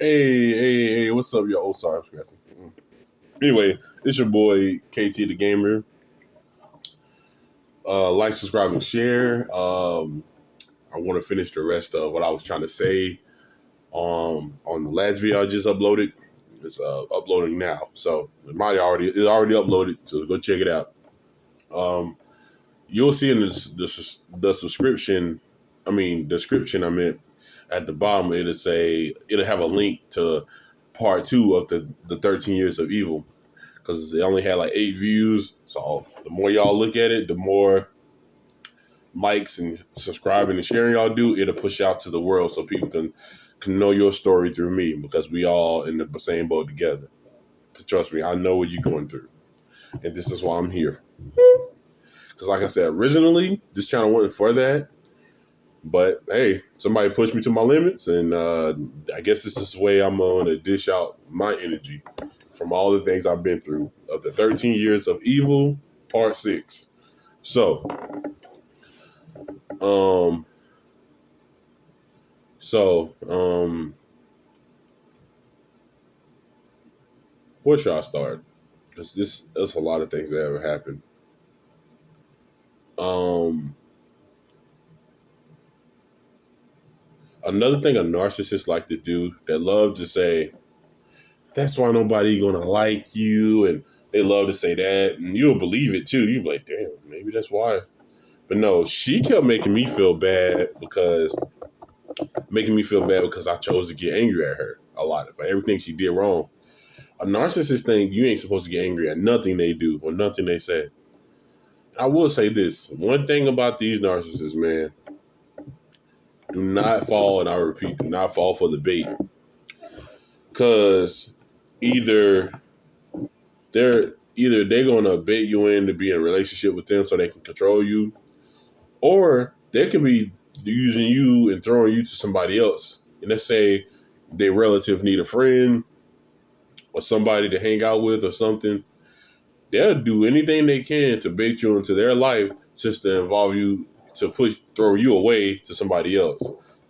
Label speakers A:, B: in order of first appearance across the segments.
A: Hey, what's up, yo? Oh, sorry, I'm scratching. Anyway, it's your boy KT the Gamer. Like, subscribe, and share. I want to finish the rest of what I was trying to say on the last video I just uploaded. It's uploading now, so it's already uploaded. So go check it out. You'll see in the subscription, description. I meant at the bottom, it'll have a link to part 2 of the 13 years of evil, because it only had like 8 views. So the more y'all look at it, the more likes and subscribing and sharing y'all do, it'll push out to the world so people can know your story through me, because we all in the same boat together. Because trust me, I know what you're going through, and this is why I'm here. Because like I said, originally this channel wasn't for that, but hey, somebody pushed me to my limits, and I guess this is the way I'm going to dish out my energy from all the things I've been through of the 13 years of evil, part 6. So, where should I start? Because there's a lot of things that ever happened. Another thing a narcissist like to do, they love to say, that's why nobody gonna like you, and they love to say that, and you'll believe it too. You'll be like, damn, maybe that's why. But no, she kept making me feel bad because I chose to get angry at her a lot for everything she did wrong. A narcissist think you ain't supposed to get angry at nothing they do or nothing they say. I will say this one thing about these narcissists, man. Do not fall, and I repeat, do not fall for the bait. Because either they're gonna bait you in to be in a relationship with them so they can control you, or they can be using you and throwing you to somebody else. And let's say their relative need a friend or somebody to hang out with or something. They'll do anything they can to bait you into their life just to involve you, to throw you away to somebody else.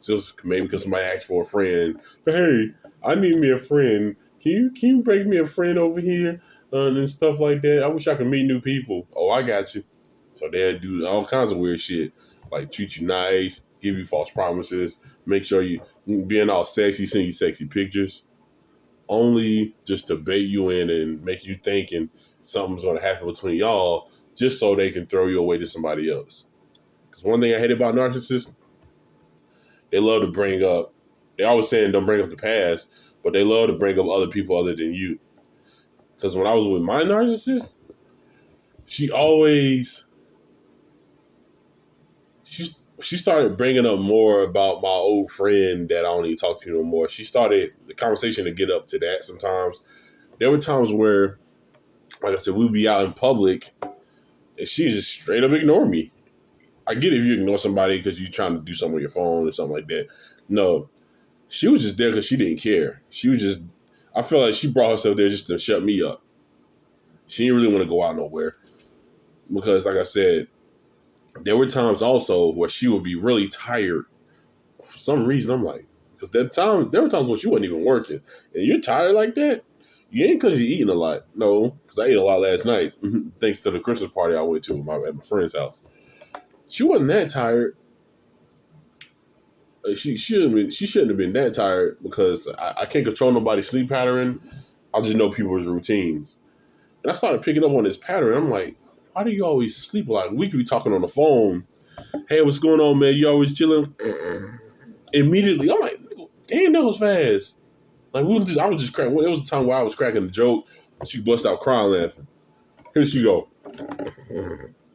A: Just maybe because somebody asked for a friend. Hey, I need me a friend. Can you bring me a friend over here? And stuff like that. I wish I could meet new people. Oh, I got you. So they'll do all kinds of weird shit, like treat you nice, give you false promises, make sure you being all sexy, send you sexy pictures, only just to bait you in and make you thinking something's going to happen between y'all, just so they can throw you away to somebody else. Because one thing I hate about narcissists, they love to bring up, they always saying don't bring up the past, but they love to bring up other people other than you. Because when I was with my narcissist, she started bringing up more about my old friend that I don't even talk to no more. She started the conversation to get up to that sometimes. There were times where, like I said, we'd be out in public and she just straight up ignore me. I get if you ignore somebody because you're trying to do something with your phone or something like that. No, she was just there because she didn't care. I feel like she brought herself there just to shut me up. She didn't really want to go out nowhere. Because, like I said, there were times also where she would be really tired. For some reason, I'm like, because there were times when she wasn't even working. And you're tired like that? You ain't because you're eating a lot. No, because I ate a lot last night, thanks to the Christmas party I went to at my friend's house. She wasn't that tired. She shouldn't have been that tired, because I can't control nobody's sleep pattern. I just know people's routines. And I started picking up on this pattern. I'm like, why do you always sleep a lot? We could be talking on the phone. Hey, what's going on, man? You always chilling? Immediately, I'm like, damn, that was fast. Like, I was just cracking. There was a time where I was cracking a joke. She bust out crying laughing. Here she go.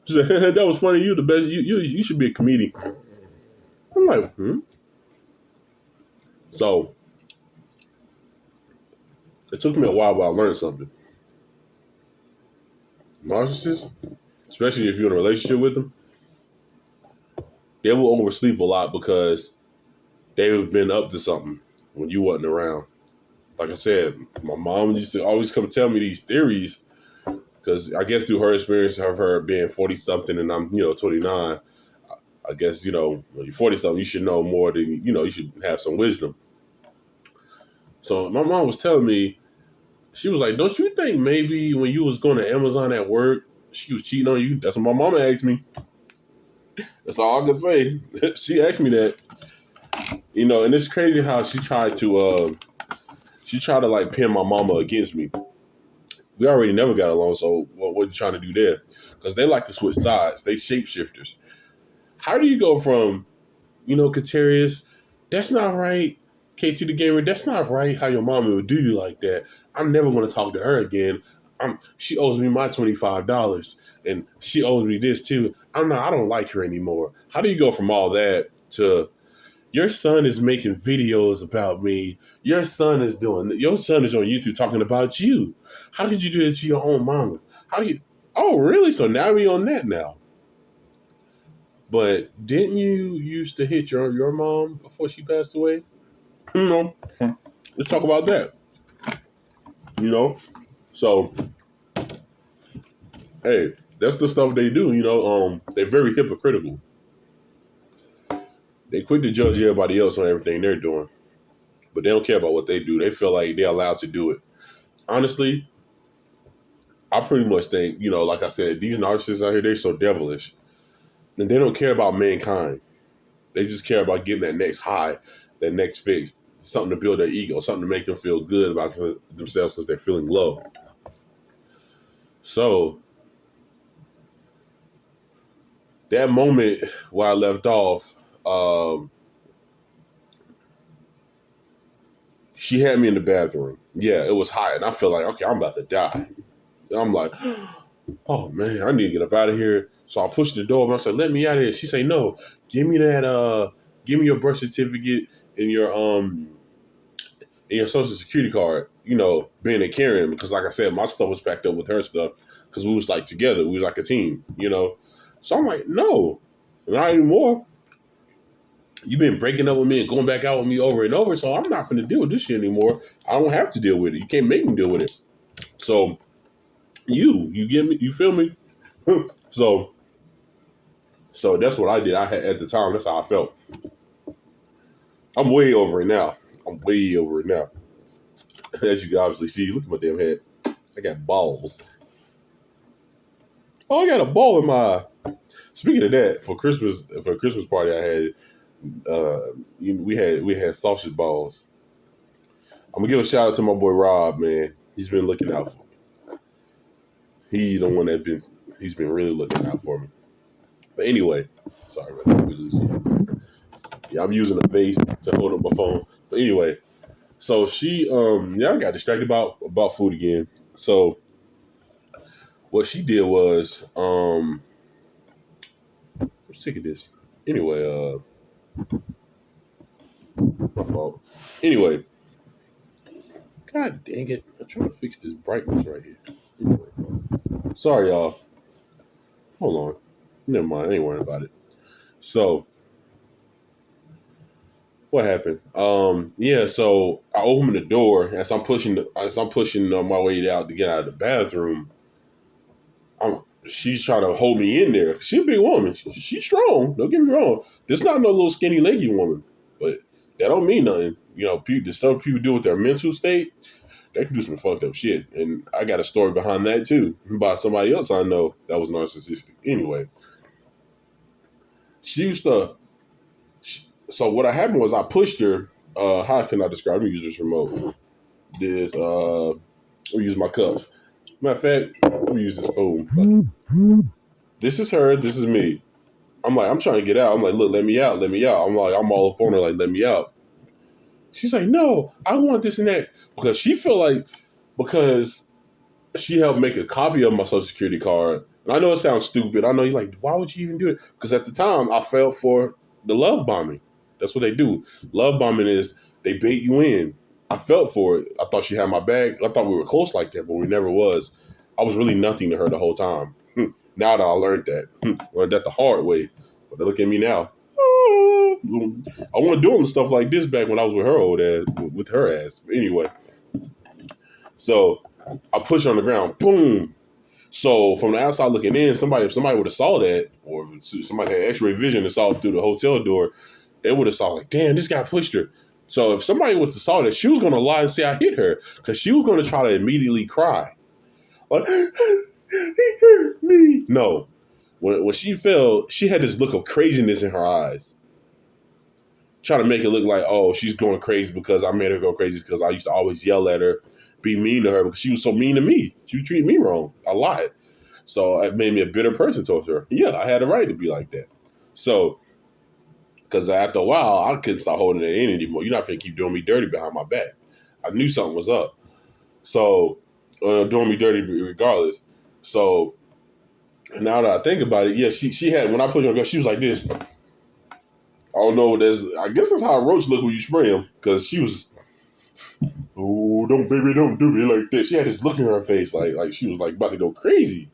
A: She said, that was funny. You the best. You should be a comedian. I'm like, So, it took me a while, but I learned something. Narcissists, especially if you're in a relationship with them, they will oversleep a lot because they've been up to something when you wasn't around. Like I said, my mom used to always come tell me these theories, because I guess through her experience of her being 40-something and I'm, 29, I guess, when you're 40-something, you should know more than, you should have some wisdom. So my mom was telling me, she was like, don't you think maybe when you was going to Amazon at work, she was cheating on you? That's what my mama asked me. That's all I can say. She asked me that. And it's crazy how she tried to like pin my mama against me. We already never got along, so what are you trying to do there? Because they like to switch sides. They shapeshifters. How do you go from, Katarius, that's not right, KT the Gamer, that's not right how your mama would do you like that. I'm never going to talk to her again. She owes me my $25, and she owes me this too. I don't like her anymore. How do you go from all that to your son is making videos about me? Your son is on YouTube talking about you. How could you do it to your own mama? How do you? Oh, really? So now we on that now. But didn't you used to hit your mom before she passed away? Let's talk about that. So hey, that's the stuff they do. They're very hypocritical. They quick to judge everybody else on everything they're doing, but they don't care about what they do. They feel like they're allowed to do it. Honestly, I pretty much think, like I said, these narcissists out here, they're so devilish. And they don't care about mankind. They just care about getting that next high, that next fix, something to build their ego, something to make them feel good about themselves because they're feeling low. So, that moment where I left off, she had me in the bathroom. Yeah, it was hot, and I feel like, okay, I'm about to die. And I'm like, oh man, I need to get up out of here. So I pushed the door and I said, let me out of here. She said, no, give me your birth certificate and your social security card, being a Karen, because like I said, my stuff was packed up with her stuff because we was like together. We was like a team, So I'm like, no, not anymore. You've been breaking up with me and going back out with me over and over, so I'm not going to deal with this shit anymore. I don't have to deal with it. You can't make me deal with it. So you get me? You feel me? So that's what I did. I had at the time. That's how I felt. I'm way over it now. As you can obviously see, look at my damn head. I got balls. Oh, I got a ball in my eye. Speaking of that, for a Christmas party I had, we had sausage balls. I'm gonna give a shout out to my boy Rob, man. He's been looking out for me. He's been really looking out for me. But anyway, sorry about that. Yeah, I'm using a vase to hold up my phone. But anyway, so she I got distracted about food again. So what she did was I'm sick of this. Anyway, my fault. Anyway, god dang it. I'm trying to fix this brightness right here. Anyway. Sorry, y'all. Hold on. Never mind. I ain't worrying about it. So what happened? So I opened the door as I'm pushing my way out to get out of the bathroom. She's trying to hold me in there. She's a big woman. She's strong. Don't get me wrong. This is not no little skinny, leggy woman. But that don't mean nothing. The stuff people do with their mental state, they can do some fucked up shit. And I got a story behind that too, by somebody else I know that was narcissistic. Anyway, so what happened was I pushed her. How can I describe? Let me use this remote. Let me use my cup. Matter of fact, let me use this spoon. This is her. This is me. I'm like, I'm trying to get out. I'm like, look, let me out. I'm like, I'm all up on her, like, let me out. She's like, no, I want this and that. Because she helped make a copy of my social security card. And I know it sounds stupid. I know you're like, why would you even do it? Because at the time, I fell for the love bombing. That's what they do. Love bombing is they bait you in. I felt for it. I thought she had my back. I thought we were close like that, but we never was. I was really nothing to her the whole time. Now that I learned that the hard way. But look at me now. I wasn't doing stuff like this back when I was with her ass. But anyway, so I push her on the ground. Boom. So from the outside looking in, if somebody would have saw that, or somebody had X-ray vision and saw through the hotel door, they would have saw like, damn, this guy pushed her. So if somebody was to saw that, she was gonna lie and say I hit her because she was gonna try to immediately cry. Like, he hurt me. No. When she fell, she had this look of craziness in her eyes. Trying to make it look like, oh, she's going crazy because I made her go crazy because I used to always yell at her, be mean to her because she was so mean to me. She treated me wrong a lot. So it made me a bitter person towards her. Yeah, I had a right to be like that. So, because after a while, I couldn't stop holding it in anymore. You're not going to keep doing me dirty behind my back. I knew something was up. So, doing me dirty regardless. So, now that I think about it, yeah, she had, when I put her on the gun, she was like this. I don't know. I guess that's how a roach look when you spray him. Because she was, oh, don't do me like this. She had this look in her face, like she was like about to go crazy.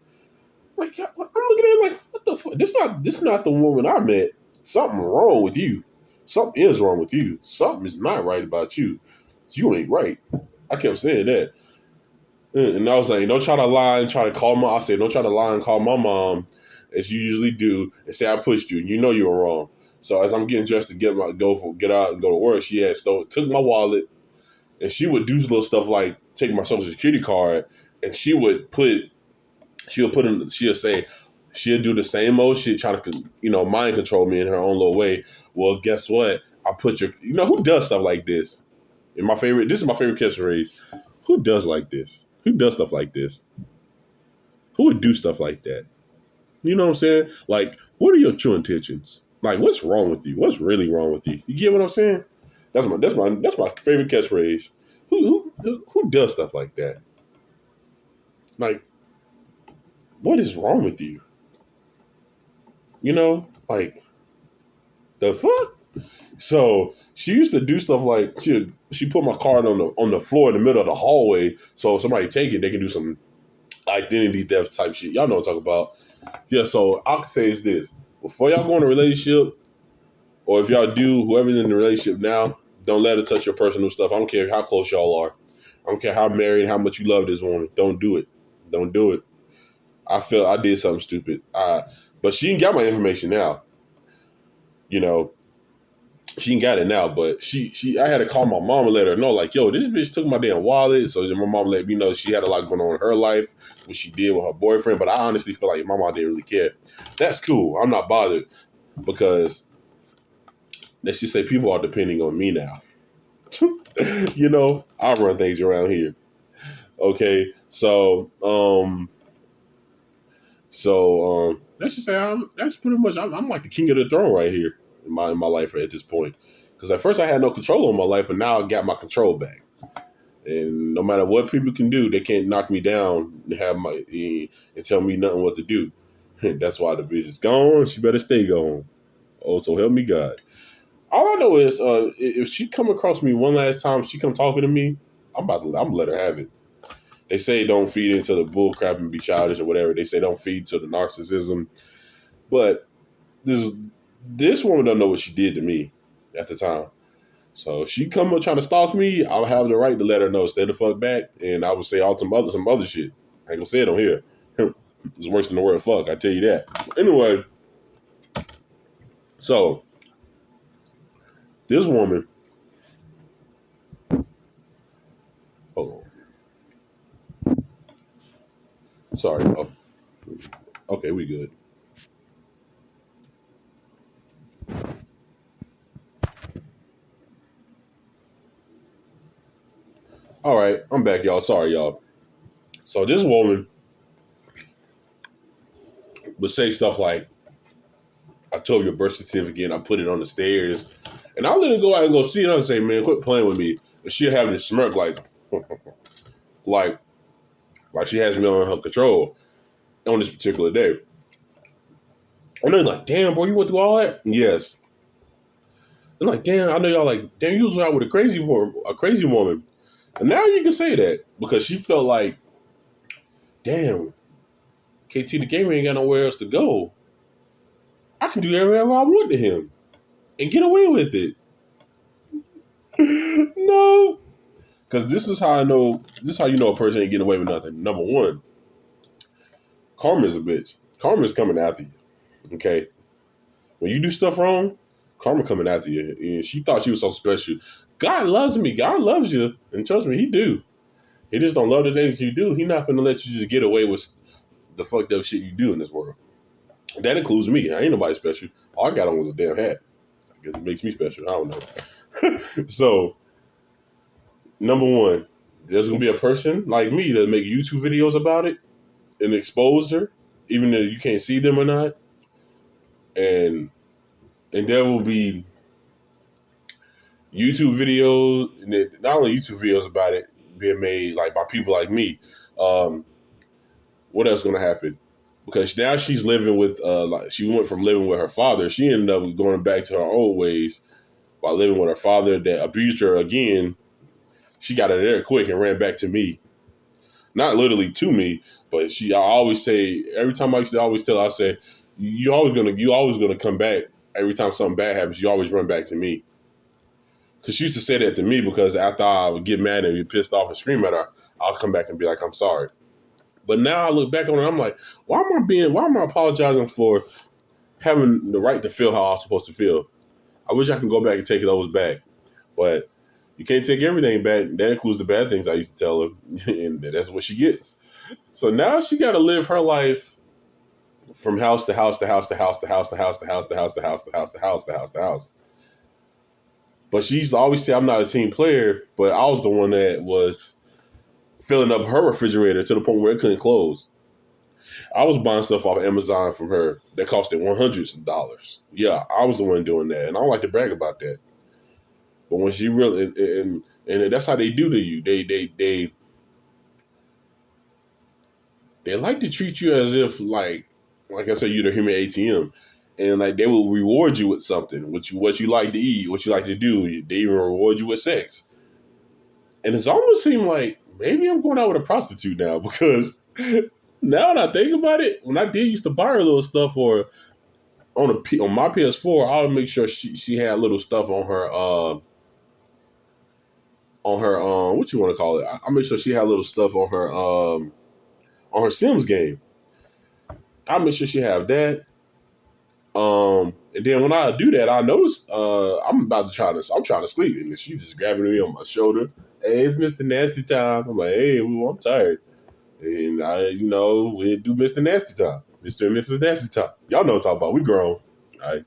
A: Like, I'm looking at her like, what the fuck? This not the woman I met. Something wrong with you. Something is wrong with you. Something is not right about you. You ain't right. I kept saying that. And I was like, don't try to lie and try to call my, I said, don't try to lie and call my mom as you usually do and say I pushed you and you know you were wrong. So as I'm getting dressed to get out and go to work, she had took my wallet, and she would do little stuff like take my social security card, and she'll say, she'll do the same old shit, trying to, mind control me in her own little way. Well, guess what? I put who does stuff like this? This is my favorite catchphrase. Who does like this? Who does stuff like this? Who would do stuff like that? You know what I'm saying? Like, what are your true intentions? Like, what's wrong with you? What's really wrong with you? You get what I'm saying? That's my favorite catchphrase. Who does stuff like that? Like, what is wrong with you? Like, the fuck? So she used to do stuff like she put my card on the floor in the middle of the hallway, so if somebody take it, they can do some identity theft type shit. Y'all know what I'm talking about. Yeah, so I can say is this. Before y'all go in a relationship, or if y'all do, whoever's in the relationship now, don't let her touch your personal stuff. I don't care how close y'all are. I don't care how married, how much you love this woman. Don't do it. Don't do it. I feel I did something stupid. But she ain't got my information now. She ain't got it now, but I had to call my mom and let her know, like, yo, this bitch took my damn wallet. So then my mom let me know she had a lot going on in her life, what she did with her boyfriend. But I honestly feel like my mom didn't really care. That's cool. I'm not bothered because let's just say people are depending on me now. I run things around here. Okay, so let's just say that's pretty much I'm like the king of the throne right here in my life at this point. Because at first I had no control over my life, and now I got my control back. And no matter what people can do, they can't knock me down and tell me nothing what to do. That's why the bitch is gone. She better stay gone. Oh, so help me God. All I know is if she come across me one last time, she come talking to me, I'm gonna let her have it. They say don't feed into the bull crap and be childish or whatever. They say don't feed to the narcissism. But this woman don't know what she did to me at the time. So if she come up trying to stalk me, I'll have the right to let her know, stay the fuck back, and I would say some other shit. I ain't gonna say it on here. It's worse than the word fuck, I tell you that. Anyway, so this woman, hold on. Sorry. Oh, okay, we good. All right, I'm back, y'all. Sorry, y'all. So this woman would say stuff like, I told you a birth certificate, I put it on the stairs. And I'll let her go out and go see it. I'll say, man, quit playing with me. And she'll have this smirk like she has me on her control on this particular day. And they're like, damn, bro, you went through all that? Yes. They're like, damn, I know y'all like, damn, you was out with a crazy woman. And now you can say that because she felt like, damn, KT the gamer ain't got nowhere else to go. I can do whatever I want to him and get away with it. No. Because this is how you know a person ain't getting away with nothing. Number one, karma's a bitch. Karma's coming after you. Okay? When you do stuff wrong, karma coming after you. And she thought she was so special. God loves me. God loves you. And trust me, he do. He just don't love the things you do. He not going to let you just get away with the fucked up shit you do in this world. That includes me. I ain't nobody special. All I got on was a damn hat. I guess it makes me special. I don't know. So, number one, there's going to be a person like me that make YouTube videos about it and expose her, even though you can't see them or not. And there will be YouTube videos, and not only YouTube videos about it being made like by people like me. What else going to happen? Because now she's living with, like she went from living with her father. She ended up going back to her old ways by living with her father that abused her again. She got out of there quick and ran back to me. Not literally to me, but I always say, every time I used to always tell her, I say, you always gonna come back. Every time something bad happens, you always run back to me. Because she used to say that to me because after I would get mad and be pissed off and scream at her, I'll come back and be like, I'm sorry. But now I look back on it, I'm like, why am I apologizing for having the right to feel how I was supposed to feel? I wish I could go back and take those back. But you can't take everything back. That includes the bad things I used to tell her. And that's what she gets. So now she got to live her life from house to house to house to house to house to house to house to house to house to house to house to house to house. But she used to always say I'm not a team player, but I was the one that was filling up her refrigerator to the point where it couldn't close. I was buying stuff off Amazon from her that costed $100s. Yeah, I was the one doing that, and I don't like to brag about that. But when she really and that's how they do to you. They like to treat you as if like I said, you're the human ATM, and like they will reward you with something, what you like to eat, what you like to do. They even reward you with sex, and it's almost seemed like maybe I'm going out with a prostitute now because now that I think about it, when I did used to buy her little stuff or on my PS4, I would make sure she had little stuff on her what you want to call it? I make sure she had little stuff on her Sims game. I make sure she have that. And then when I do that, I notice I'm trying to sleep, and she's just grabbing me on my shoulder. Hey, it's Mr. Nasty time. I'm like, hey, well, I'm tired. And we do Mr. Nasty time. Mr. and Mrs. Nasty time. Y'all know what I'm talking about. We grown. All right.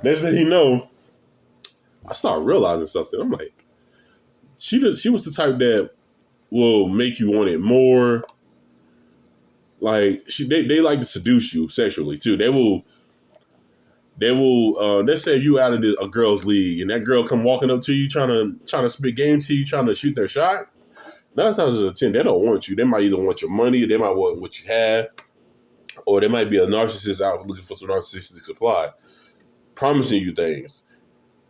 A: Next thing you know, I start realizing something. I'm like, she was the type that will make you want it more. Like they like to seduce you sexually too. They will let's say you out of a girl's league and that girl come walking up to you trying to spit game to you, trying to shoot their shot. 9 times out of 10, they don't want you. They might either want your money, or they might want what you have, or they might be a narcissist out looking for some narcissistic supply, promising you things.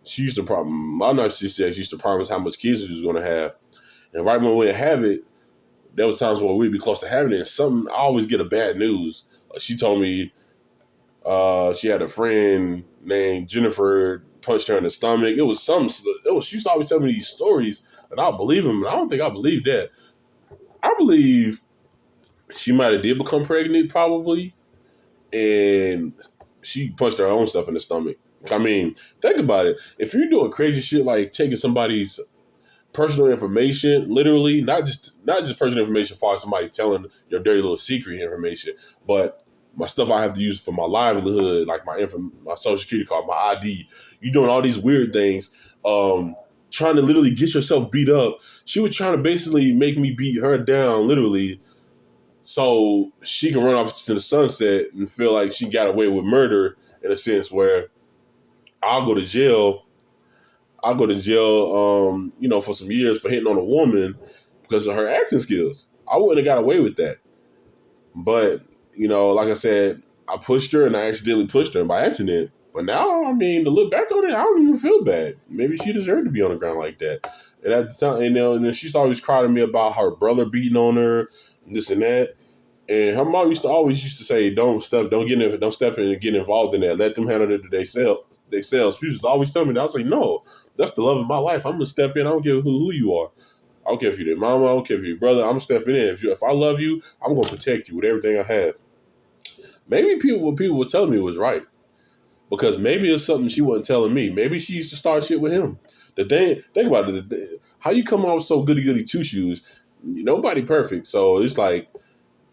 A: My narcissist used to promise how much kids she was going to have. And right when we didn't have it, there was times where we'd be close to having it. And I always get a bad news. She told me she had a friend named Jennifer punched her in the stomach. She used to always tell me these stories, and I'll believe them. And I don't think I believe that. I believe she might have did become pregnant, probably, and she punched her own stuff in the stomach. I mean, think about it. If you're doing crazy shit like taking somebody's personal information, literally, not just personal information for somebody telling your dirty little secret information, but my stuff I have to use for my livelihood, like my social security card, my ID. You doing all these weird things, trying to literally get yourself beat up. She was trying to basically make me beat her down, literally, so she can run off to the sunset and feel like she got away with murder in a sense where I'll go to jail, for some years for hitting on a woman because of her acting skills. I wouldn't have got away with that. But, like I said, I pushed her and I accidentally pushed her by accident. But now, I mean, to look back on it, I don't even feel bad. Maybe she deserved to be on the ground like that. And at the time, and then she's always crying to me about her brother beating on her, and this and that. And her mom used to say, don't step in and get involved in that. Let them handle it themselves. She used to always tell me that. I was like, no, that's the love of my life. I'm gonna step in. I don't care who you are. I don't care if you're their mama. I don't care if you're your brother. I'm stepping in. If I love you, I'm gonna protect you with everything I have. Maybe what people were telling me was right, because maybe it's something she wasn't telling me. Maybe she used to start shit with him. The thing, think about it. How you come off so goody two shoes? Nobody perfect. So it's like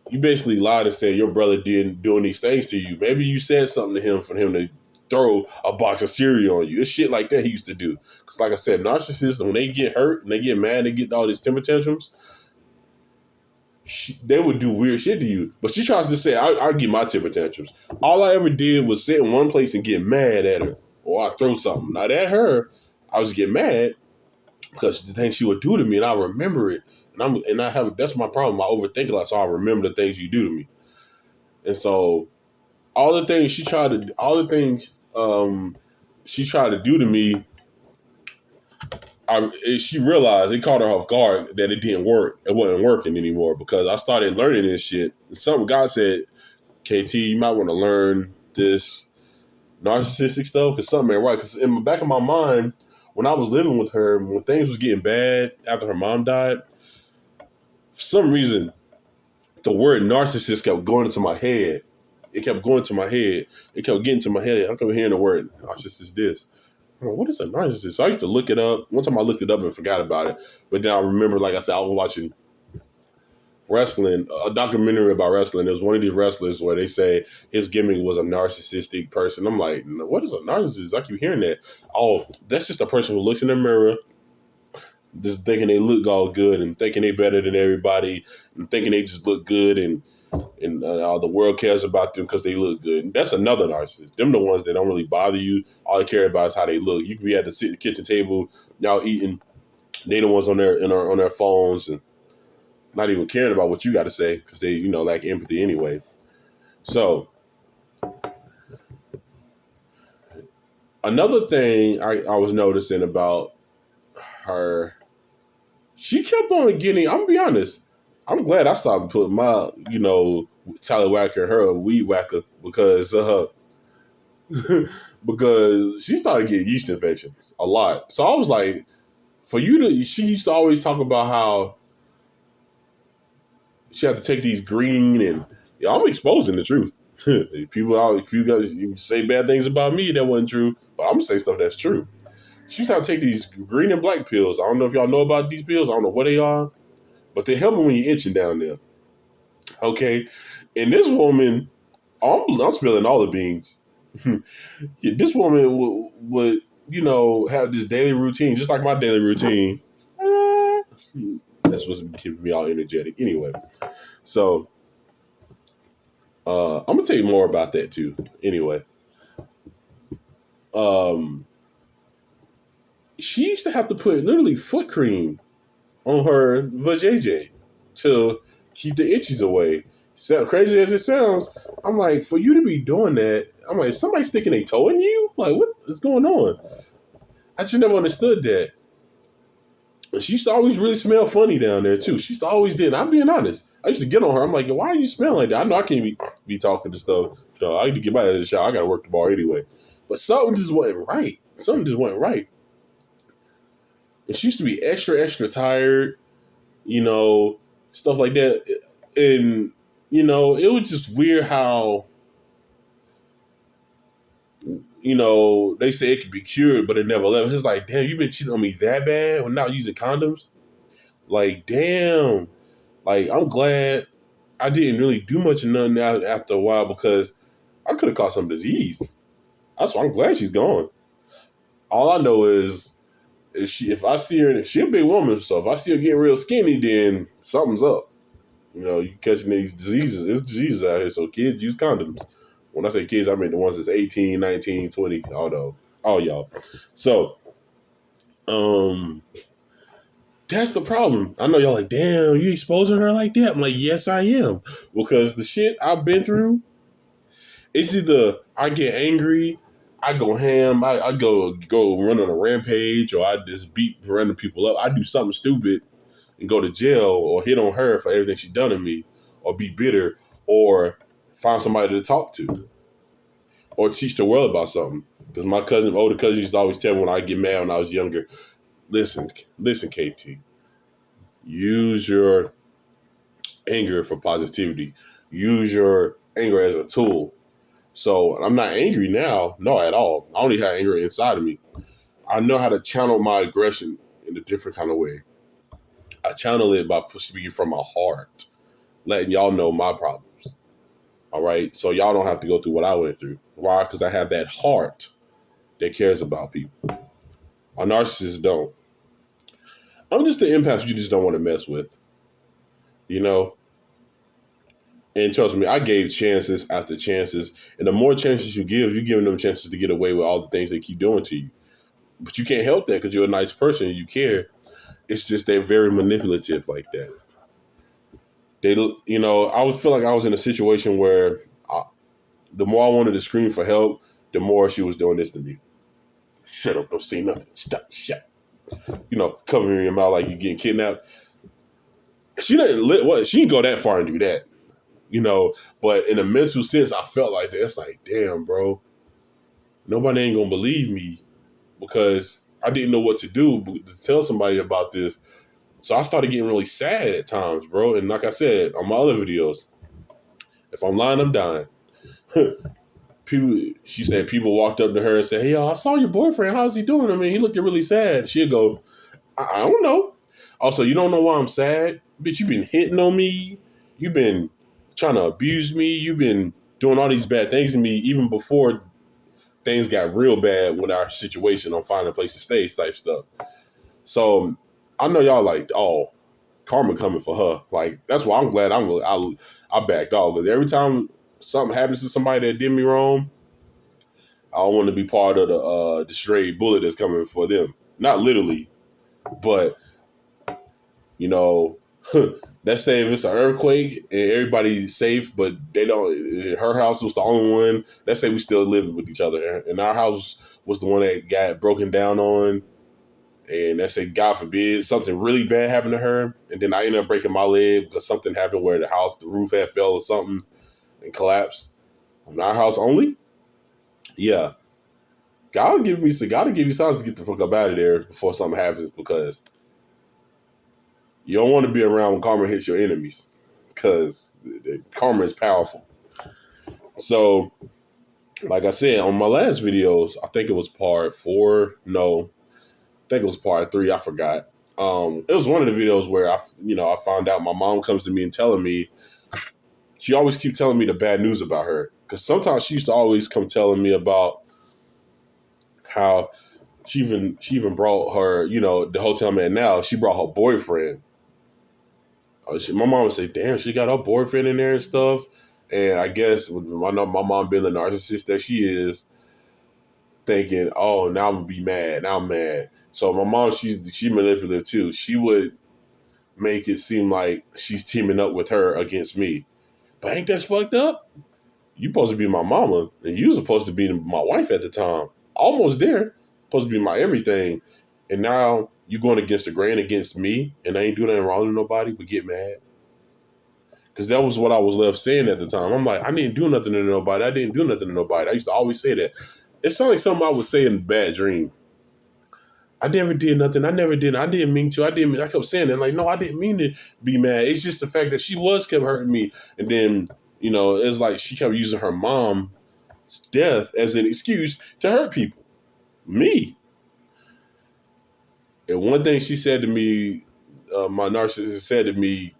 A: you basically lied and said your brother didn't doing these things to you. Maybe you said something to him for him to throw a box of cereal on you. It's shit like that he used to do. Because like I said, narcissists, when they get hurt and they get mad, they get all these temper tantrums, they would do weird shit to you. But she tries to say, I get my temper tantrums. All I ever did was sit in one place and get mad at her. Or I throw something. Not at her. I was get mad because the things she would do to me, and I remember it. That's my problem. I overthink a lot, so I remember the things you do to me. And so all the things she tried to do to me, she realized, it caught her off guard that it didn't work. It wasn't working anymore because I started learning this shit. Something God said, KT, you might want to learn this narcissistic stuff because something ain't right. Because in the back of my mind, when I was living with her, when things was getting bad after her mom died, for some reason, the word narcissist kept going into my head. It kept going to my head. It kept getting to my head. I kept hearing the word narcissist this. I'm like, what is a narcissist? So I used to look it up. One time I looked it up and forgot about it. But then I remember, like I said, I was watching wrestling, a documentary about wrestling. There was one of these wrestlers where they say his gimmick was a narcissistic person. I'm like, what is a narcissist? I keep hearing that. Oh, that's just a person who looks in the mirror, just thinking they look all good and thinking they better than everybody and thinking they just look good and all the world cares about them because they look good. And that's another narcissist. Them the ones that don't really bother you. All they care about is how they look. You can be at the kitchen table, y'all eating. They the ones on their phones and not even caring about what you got to say because they lack empathy anyway. So another thing I was noticing about her, she kept on getting. I'm gonna be honest. I'm glad I stopped putting my, tallywhacker her a weed whacker because because she started getting yeast infections a lot. So I was like, she used to always talk about how she had to take these green and I'm exposing the truth. You say bad things about me that wasn't true, but I'm gonna say stuff that's true. She used to take these green and black pills. I don't know if y'all know about these pills. I don't know what they are, but they help when you're itching down there. Okay, and this woman, I'm spilling all the beans. This woman would, have this daily routine, just like my daily routine. That's what's keeping me all energetic. Anyway, so I'm gonna tell you more about that too. Anyway, she used to have to put literally foot cream on her vajayjay to keep the itches away. So crazy as it sounds, I'm like, for you to be doing that, I'm like, is somebody sticking a toe in you? Like, what is going on? I just never understood that. She used to always really smell funny down there too. She used to always did. I'm being honest. I used to get on her. I'm like, why are you smelling like that? I know I can't be talking to stuff. So I need to get out of the shower. I got to work the bar anyway. But something just wasn't right. Something just wasn't right. And she used to be extra tired, stuff like that. And, it was just weird how, they say it could be cured, but it never left. It's like, damn, you been cheating on me that bad without using condoms? Like, damn. Like, I'm glad I didn't really do much of nothing after a while because I could have caught some disease. That's why I'm glad she's gone. All I know is if I see her, she's a big woman, so if I see her getting real skinny, then something's up. You catching these diseases. There's diseases out here, so kids use condoms. When I say kids, I mean the ones that's 18, 19, 20, all y'all. So, that's the problem. I know y'all like, damn, you exposing her like that? I'm like, yes, I am. Because the shit I've been through, it's either I get angry, I go ham, I go run on a rampage, or I just beat random people up. I do something stupid and go to jail or hit on her for everything she done to me, or be bitter, or find somebody to talk to, or teach the world about something. Because my older cousin used to always tell me when I get mad when I was younger, listen, KT, use your anger for positivity. Use your anger as a tool. So I'm not angry now, no, at all. I only have anger inside of me. I know how to channel my aggression in a different kind of way. I channel it by speaking from my heart, letting y'all know my problems. All right. So y'all don't have to go through what I went through. Why? Because I have that heart that cares about people. A narcissist don't. I'm just the empath you just don't want to mess with. You know? And trust me, I gave chances after chances. And the more chances you give, you're giving them chances to get away with all the things they keep doing to you. But you can't help that because you're a nice person and you care. It's just they're very manipulative like that. They, I would feel like I was in a situation where the more I wanted to scream for help, the more she was doing this to me. Shut up, don't say nothing. Stop, shut. Covering your mouth like you're getting kidnapped. She didn't go that far and do that. But in a mental sense, I felt like that. It's like, damn, bro, nobody ain't gonna believe me because I didn't know what to do to tell somebody about this. So I started getting really sad at times, bro. And like I said on my other videos, if I'm lying, I'm dying. She said people walked up to her and said, "Hey, I saw your boyfriend. How's he doing? I mean, he looked really sad." She'd go, I don't know. Also, you don't know why I'm sad? Bitch, you've been hitting on me. You've been trying to abuse me. You've been doing all these bad things to me even before things got real bad with our situation on finding a place to stay type stuff. So I know y'all like, oh, karma coming for her. Like, that's why I'm glad I backed off. Because every time something happens to somebody that did me wrong, I don't want to be part of the stray bullet that's coming for them. Not literally, but let's say if it's an earthquake and everybody's safe, but they don't. Her house was the only one. Let's say we still living with each other, and our house was the one that got broken down on. And let's say, God forbid, something really bad happened to her, and then I ended up breaking my leg because something happened where the roof had fell or something and collapsed. On our house only, yeah. God will give you signs to get the fuck up out of there before something happens because you don't want to be around when karma hits your enemies because karma is powerful. So, like I said, on my last videos, I think it was part 4. No, I think it was part 3. I forgot. It was one of the videos where I found out my mom comes to me and telling me, she always keep telling me the bad news about her. Because sometimes she used to always come telling me about how she even brought her, the hotel man now, she brought her boyfriend. My mom would say, damn, she got her boyfriend in there and stuff. And I guess my mom being the narcissist that she is, thinking, oh, now I'm going to be mad. Now I'm mad. So my mom, she manipulative too. She would make it seem like she's teaming up with her against me. But ain't that fucked up? You supposed to be my mama, and you supposed to be my wife at the time. Almost there. Supposed to be my everything. And now you going against the grain against me, and I ain't doing nothing wrong to nobody, but get mad. Because that was what I was left saying at the time. I'm like, I didn't do nothing to nobody. I didn't do nothing to nobody. I used to always say that. It sounded like something I would say in a bad dream. I never did nothing. I didn't mean to. I kept saying that. Like, no, I didn't mean to be mad. It's just the fact that she kept hurting me. And then, it's like she kept using her mom's death as an excuse to hurt people. Me. And one thing she said to me, my narcissist said to me,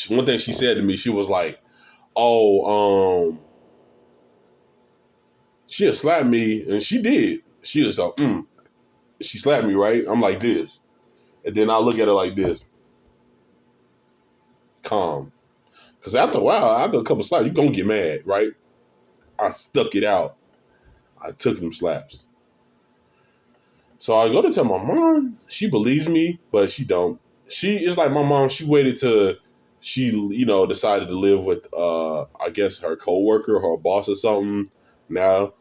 A: one thing she said to me, she was like, oh, she'll slap me. And she did. She was like, she slapped me, right? I'm like this. And then I look at her like this. Calm. Because after a while, after a couple slaps, you're going to get mad, right? I stuck it out. I took them slaps. So I go to tell my mom. She believes me, but she don't. It's like my mom, she waited till she, decided to live with, I guess, her coworker, her boss or something now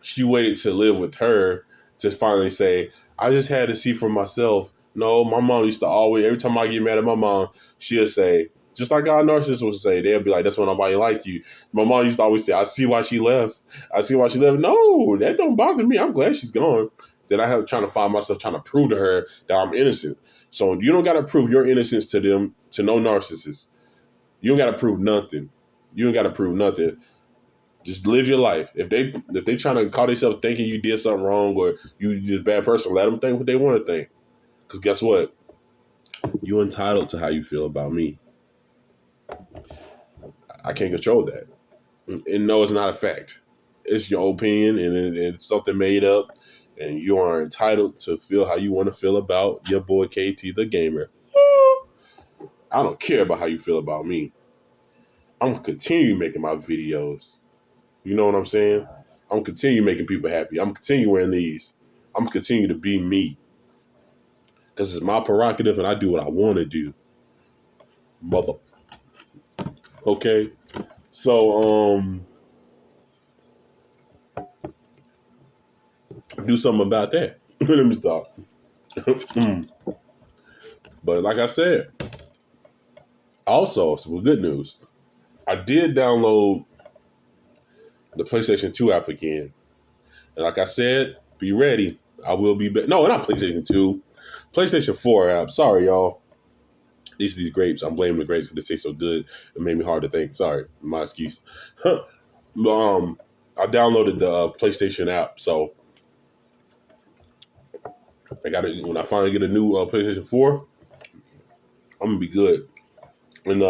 A: she waited to live with her to finally say, I just had to see for myself. No, my mom used to always, every time I get mad at my mom, she'll say, just like our narcissist would say, they'll be like, that's why nobody like you. My mom used to always say, I see why she left. I see why she left. No, that don't bother me. I'm glad she's gone. Then I have trying to find myself trying to prove to her that I'm innocent. So you don't got to prove your innocence to them, to no narcissist. You don't got to prove nothing. You don't got to prove nothing. Just live your life. If they trying to call themselves thinking you did something wrong or you just a bad person, let them think what they want to think. Because guess what? You're entitled to how you feel about me. I can't control that. And no, it's not a fact. It's your opinion, and it's something made up, and you are entitled to feel how you want to feel about your boy KT the gamer. I don't care about how you feel about me. I'm gonna continue making my videos. You know what I'm saying? I'm gonna continue making people happy. I'm gonna continue wearing these. I'm gonna continue to be me because it's my prerogative, and I do what I want to do. Mother. Okay. So do something about that. Let me stop. But like I said, also some good news. I did download the PlayStation 2 app again. And like I said, be ready. I will be back. No, not PlayStation 2. PlayStation 4 app. Sorry, y'all. These grapes. I'm blaming the grapes because they taste so good. It made me hard to think. Sorry. My excuse. I downloaded the PlayStation app. So I got it. When I finally get a new PlayStation 4, I'm going to be good. And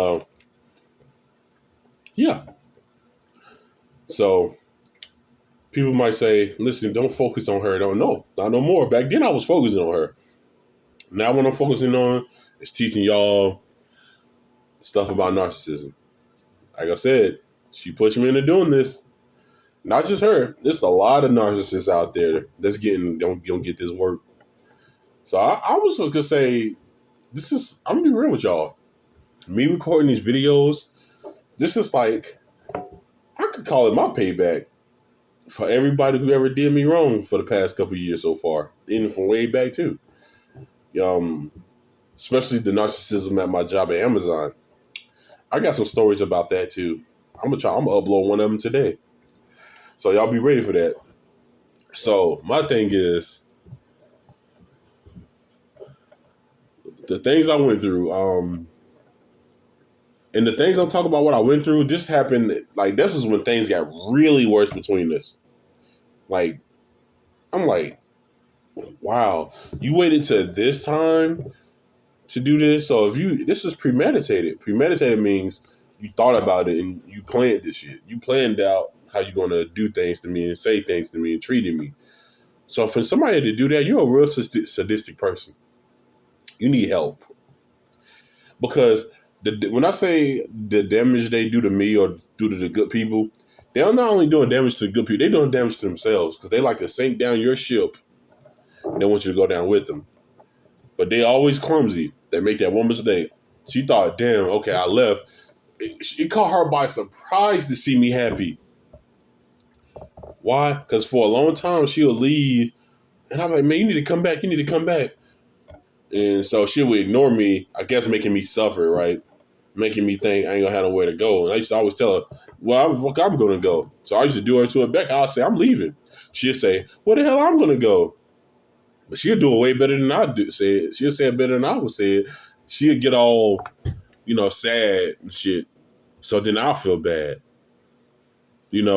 A: yeah. So people might say, listen, don't focus on her. Don't know. Not no more. Back then I was focusing on her. Now what I'm focusing on is teaching y'all stuff about narcissism. Like I said, she pushed me into doing this. Not just her. There's a lot of narcissists out there that's don't get this work. So I was gonna say, I'm gonna be real with y'all. Me recording these videos, this is like, I could call it my payback for everybody who ever did me wrong for the past couple of years so far, even from way back too. Especially the narcissism at my job at Amazon. I got some stories about that too. I'm gonna upload one of them today. So y'all be ready for that. So my thing is, the things I went through, and the things I'm talking about, what I went through, just happened, like, this is when things got really worse between us. Like, I'm like, wow, you waited to this time to do this? So this is premeditated. Premeditated means you thought about it and you planned this shit. You planned out how you're going to do things to me and say things to me and treating me. So for somebody to do that, you're a real sadistic person. You need help. Because when I say the damage they do to me or do to the good people, they're not only doing damage to the good people, they're doing damage to themselves because they like to sink down your ship and they want you to go down with them. But they always clumsy. They make that one mistake. She thought, damn, okay, I left. It caught her by surprise to see me happy. Why? Because for a long time, she'll leave. And I'm like, man, you need to come back. You need to come back. And so she would ignore me, I guess making me suffer, right? Making me think I ain't going to have nowhere to go. And I used to always tell her, well, I'm going to go. So I used to do her to her back. I'll say, I'm leaving. She'll say, where the hell I'm going to go? But she'll do it way better than I do. She'll say it better than I would say it. She'll get all, sad and shit. So then I'll feel bad, and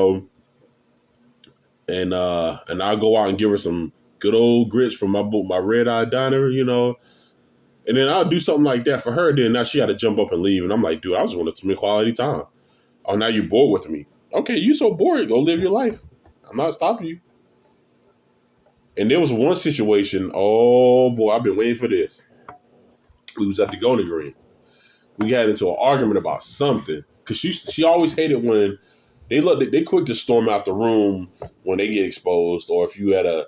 A: I'll go out and give her some good old grits from my red eye diner, and then I'll do something like that for her. Then now she had to jump up and leave, and I'm like, dude, I just wanted to spend quality time. Oh, now you're bored with me. Okay, you so bored. Go live your life. I'm not stopping you. And there was one situation. Oh boy, I've been waiting for this. We was at the Golden Green. We got into an argument about something because she always hated when they quick to storm out the room when they get exposed, or if you had a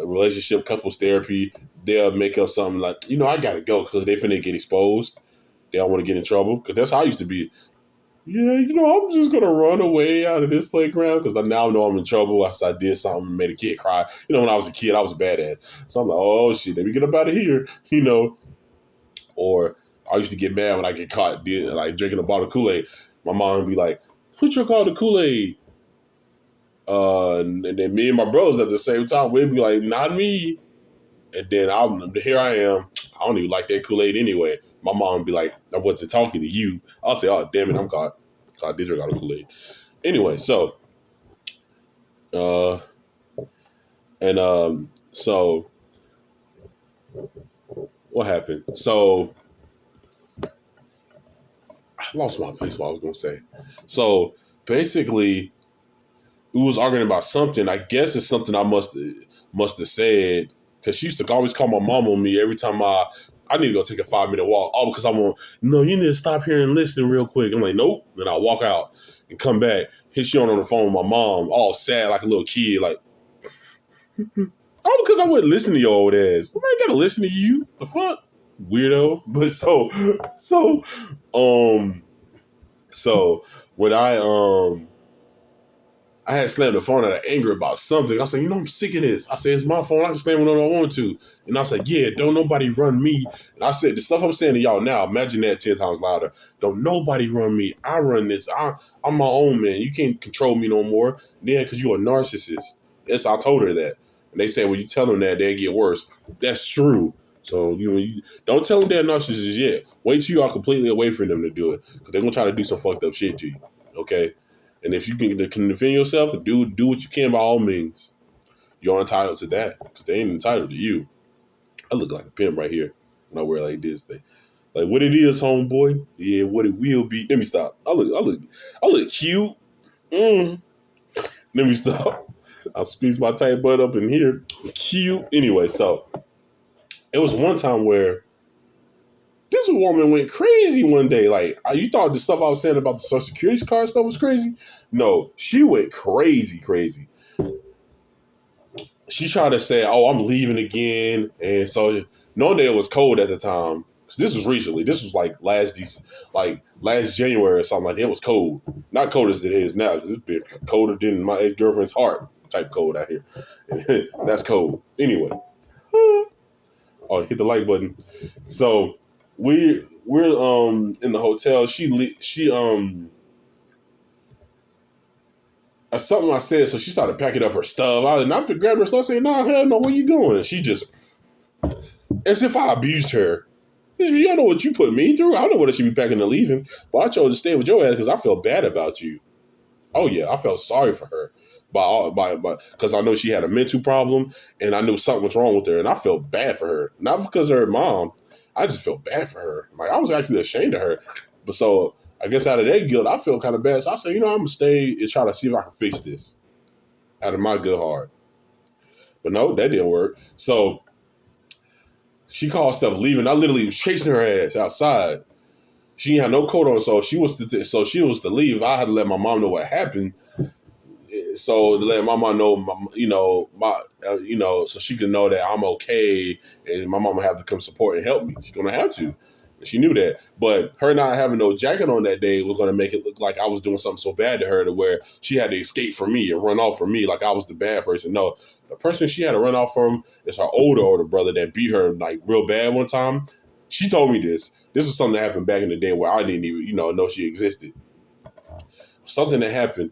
A: relationship couples therapy, they'll make up something like, I gotta go because they finna get exposed. They don't want to get in trouble because that's how I used to be. Yeah, I'm just gonna run away out of this playground because I now know I'm in trouble after I did something and made a kid cry. When I was a kid, I was bad at it. So I'm like, oh shit, let me get up out of here, Or I used to get mad when I get caught drinking a bottle of Kool-Aid. My mom would be like, who took all the Kool-Aid? And then me and my brothers at the same time, we'd be like, not me. And then here I am. I don't even like that Kool-Aid anyway. My mom would be like, I wasn't talking to you. I'll say, oh, damn it, I'm caught. So I did drink all the Kool-Aid. Anyway, so Uh, and so what happened? So I lost my place. What I was gonna say. So basically, we was arguing about something. I guess it's something I must have said because she used to always call my mom on me every time I need to go take a 5 minute walk. All because I'm on. No, you need to stop here and listen real quick. I'm like, nope. Then I walk out and come back. Hit she on the phone with my mom, all sad like a little kid, like. Oh, because I wouldn't listen to your old ass. I ain't gotta listen to you. The fuck, weirdo. But um, so when I had slammed the phone out of anger about something. I said, I'm sick of this. I said, it's my phone. I can slam whenever I want to. And I said, yeah, don't nobody run me. And I said, the stuff I'm saying to y'all now, imagine that 10 times louder. Don't nobody run me. I run this. I'm my own man. You can't control me no more. Yeah, because you're a narcissist. Yes, I told her that. And they said, when you tell them that, they get worse. That's true. So, you don't tell them they're narcissists yet. Wait till you are completely away from them to do it. Because they're going to try to do some fucked up shit to you. Okay? And if you can defend yourself, do what you can by all means. You're entitled to that because they ain't entitled to you. I look like a pimp right here when I wear like this. Like what it is, homeboy. Yeah, what it will be. Let me stop. I look cute. Let me stop. I'll squeeze my tight butt up in here. Cute. Anyway, so it was one time where this woman went crazy one day. Like, you thought the stuff I was saying about the Social Security card stuff was crazy? No, she went crazy. She tried to say, "Oh, I'm leaving again," and so knowing that it was cold at the time, because this was recently. This was like last January or something like that. It was cold, not cold as it is now. Because it's been colder than my ex girlfriend's heart type cold out here. That's cold. Anyway, oh, hit the like button. So we're in the hotel. Something I said, so she started packing up her stuff. I grabbed her stuff, saying, "No, hell no, where you going?" She just, as if I abused her. You don't know what you put me through. I don't know what she be packing and leaving, but I chose to stay with your ass because I felt bad about you. Oh yeah, I felt sorry for her, because I know she had a mental problem and I knew something was wrong with her, and I felt bad for her, not because of her mom. I just felt bad for her. Like I was actually ashamed of her, but so I guess out of that guilt, I felt kind of bad. So I said, I'm gonna stay and try to see if I can fix this out of my good heart. But no, that didn't work. So she called herself leaving. I literally was chasing her ass outside. She had no coat on, so she was to leave. I had to let my mom know what happened. So to let my mom know, so she can know that I'm okay, and my mom will have to come support and help me. She's gonna have to. She knew that, but her not having no jacket on that day was going to make it look like I was doing something so bad to her to where she had to escape from me and run off from me like I was the bad person. No, the person she had to run off from is her older brother that beat her like real bad one time. She told me this. This was something that happened back in the day where I didn't even know she existed. Something that happened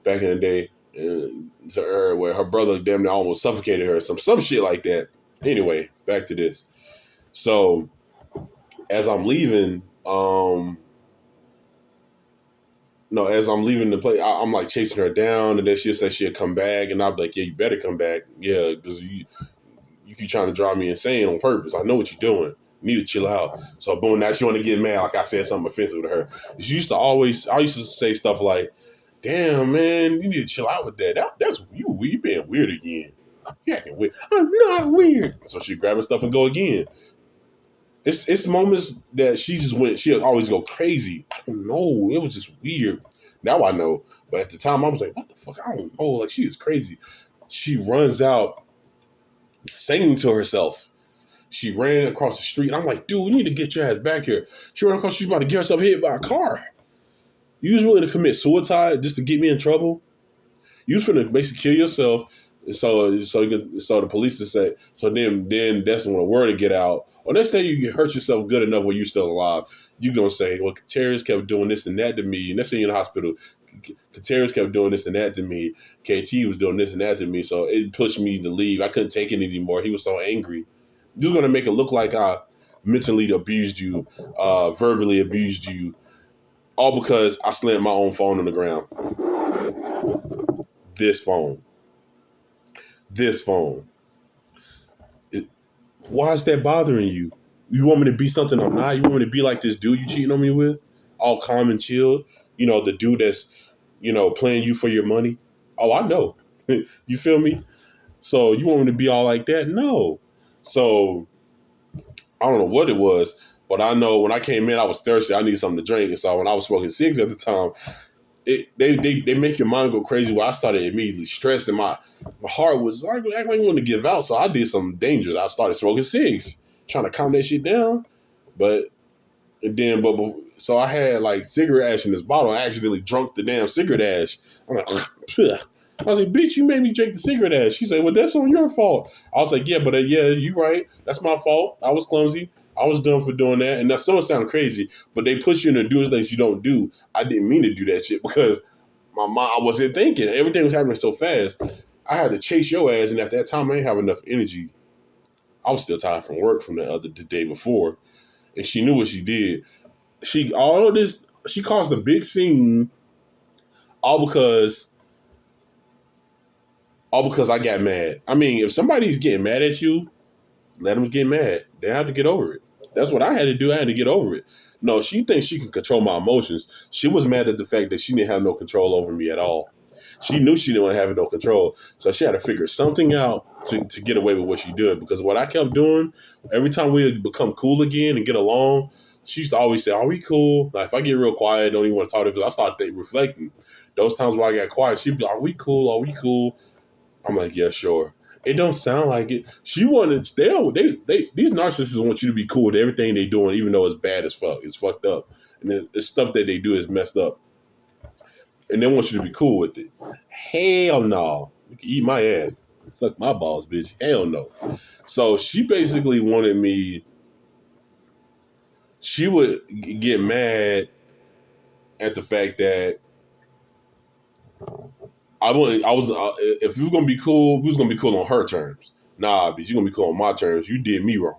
A: back in the day to her where her brother damn near almost suffocated her. Some shit like that. Anyway, back to this. So as I'm leaving, as I'm leaving the place, I'm like chasing her down, and then she'll say she'll come back, and I'll be like, yeah, you better come back. Yeah, because you keep trying to drive me insane on purpose. I know what you're doing. You need to chill out. So boom, now she want to get mad like I said something offensive to her. I used to say stuff like, damn, man, you need to chill out with that. That's you being weird again. You acting weird. I'm not weird. So she grab her stuff and go again. It's moments that she'll always go crazy. I don't know. It was just weird. Now I know. But at the time I was like, what the fuck? I don't know. Like she is crazy. She runs out singing to herself. She ran across the street. I'm like, dude, you need to get your ass back here. She ran across, she's about to get herself hit by a car. You was willing to commit suicide just to get me in trouble? You was going to basically kill yourself. So the police would say, so then that's when the word to get out. Or let's say you hurt yourself good enough where you're still alive. You're going to say, well, Katerius kept doing this and that to me. And let's say you're in the hospital. Katerius kept doing this and that to me. KT was doing this and that to me. So it pushed me to leave. I couldn't take it anymore. He was so angry. You're going to make it look like I mentally abused you, verbally abused you, all because I slammed my own phone on the ground. This phone. this phone. Why is that bothering you? You want me to be something I'm not? You want me to be like this dude you cheating on me with? All calm and chill? The dude that's, playing you for your money? Oh, I know. You feel me? So you want me to be all like that? No. So I don't know what it was, but I know when I came in, I was thirsty. I needed something to drink. And so when I was smoking cigs at the time, they make your mind go crazy. Where I started immediately stressing. My heart was like wanting to give out. So I did some dangerous. I started smoking cigs, trying to calm that shit down. So I had like cigarette ash in this bottle. I accidentally drunk the damn cigarette ash. I'm like, ugh. I was like, bitch, you made me drink the cigarette ash. She said, well, that's on your fault. I was like, yeah, but yeah, you right. That's my fault. I was clumsy. I was dumb for doing that. And that so it sounds crazy, but they put you in to do things you don't do. I didn't mean to do that shit because my mind, I wasn't thinking. Everything was happening so fast. I had to chase your ass, and at that time, I didn't have enough energy. I was still tired from work from the day before, and she knew what she did. She caused a big scene, all because I got mad. I mean, if somebody's getting mad at you, let them get mad. They have to get over it. That's what I had to do. I had to get over it. No, she thinks she can control my emotions. She was mad at the fact that she didn't have no control over me at all. She knew she didn't have no control. So she had to figure something out to get away with what she did. Because what I kept doing, every time we would become cool again and get along, she used to always say, are we cool? Like, if I get real quiet, I don't even want to talk to her because I started reflecting. Those times where I got quiet, she'd be like, are we cool? Are we cool? I'm like, yeah, sure. It don't sound like it. She wanted these narcissists want you to be cool with everything they doing, even though it's bad as fuck. It's fucked up. And the stuff that they do is messed up. And they want you to be cool with it. Hell no. You can eat my ass. Suck my balls, bitch. Hell no. So she basically wanted me. She would get mad at the fact that if we were gonna be cool, we was gonna be cool on her terms. Nah, bitch, you're gonna be cool on my terms. You did me wrong.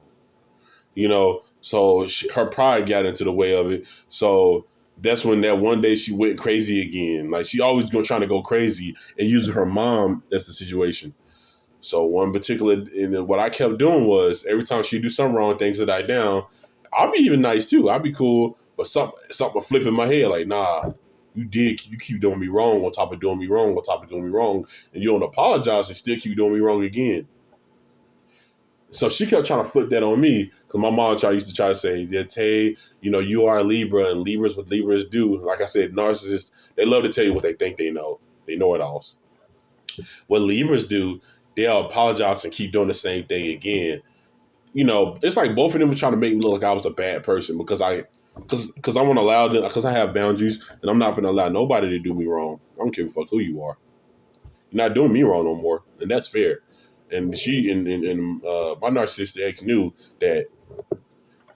A: So her pride got into the way of it. So that's when that one day she went crazy again. Like, she always trying to go crazy and using her mom as the situation. So one particular, and what I kept doing was every time she do something wrong, things that die down, I'll be even nice too. I'll be cool, but something would flip in my head like, nah, you keep doing me wrong on top of doing me wrong on top of doing me wrong, and you don't apologize and still keep doing me wrong again. So she kept trying to flip that on me because my mom used to try to say that, hey, you are a Libra and Libras what Libras do. Like I said, narcissists, they love to tell you what they think they know. They know it all. What Libras do, they'll apologize and keep doing the same thing again. It's like both of them were trying to make me look like I was a bad person because I want to allow them, because I have boundaries and I'm not going to allow nobody to do me wrong. I don't give a fuck who you are. You're not doing me wrong no more, and that's fair. And my narcissistic ex knew that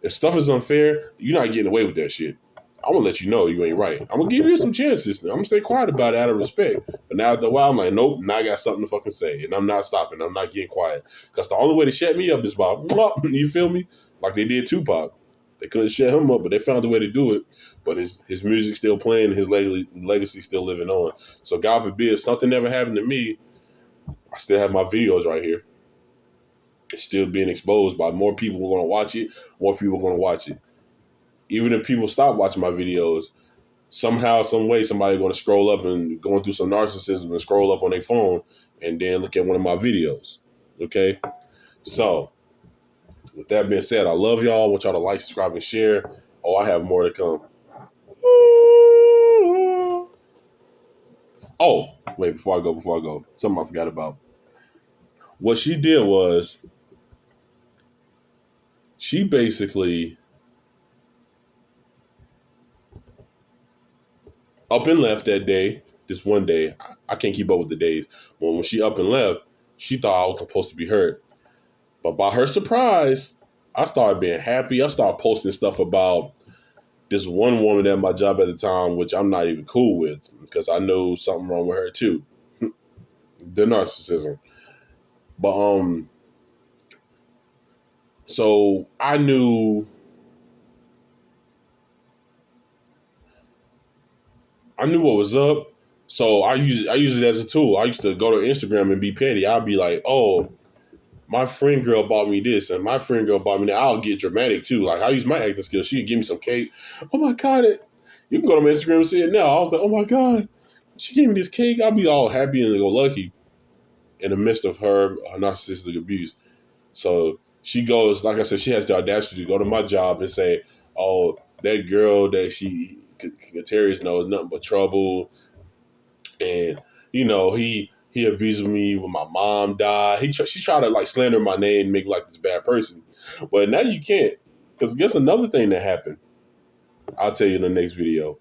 A: if stuff is unfair, you're not getting away with that shit. I'm gonna let you know you ain't right. I'm gonna give you some chances. I'm gonna stay quiet about it out of respect. But now after a while, I'm like, nope, now I got something to fucking say. And I'm not stopping. I'm not getting quiet. Because the only way to shut me up is by, you feel me? Like they did Tupac. They couldn't shut him up, but they found a way to do it. But his music still playing, and his legacy still living on. So God forbid, if something ever happened to me, I still have my videos right here. It's still being exposed by more people who are going to watch it. More people are going to watch it. Even if people stop watching my videos, somehow, some way, somebody's going to scroll up and going through some narcissism and scroll up on their phone and then look at one of my videos. Okay? So, with that being said, I love y'all. I want y'all to like, subscribe, and share. Oh, I have more to come. Oh, wait, before I go, something I forgot about. What she did was, she basically up and left that day. This one day, I can't keep up with the days. When she up and left, she thought I was supposed to be hurt. But by her surprise, I started being happy. I started posting stuff about this one woman at my job at the time, which I'm not even cool with because I know something wrong with her too. The narcissism. But so I knew what was up. So I use it as a tool. I used to go to Instagram and be petty. I'll be like, oh, my friend girl bought me this, and my friend girl bought me that. I'll get dramatic too. Like I use my acting skills. She'd give me some cake. Oh my god, you can go to my Instagram and see it now. I was like, oh my god, she gave me this cake. I'll be all happy and go lucky in the midst of her narcissistic abuse. So she goes, like I said, she has the audacity to go to my job and say, oh, that girl that she Terry's knows nothing but trouble, and he abused me when my mom died. She tried to like slander my name and make me like this bad person, but now you can't, because guess another thing that happened. I'll tell you in the next video.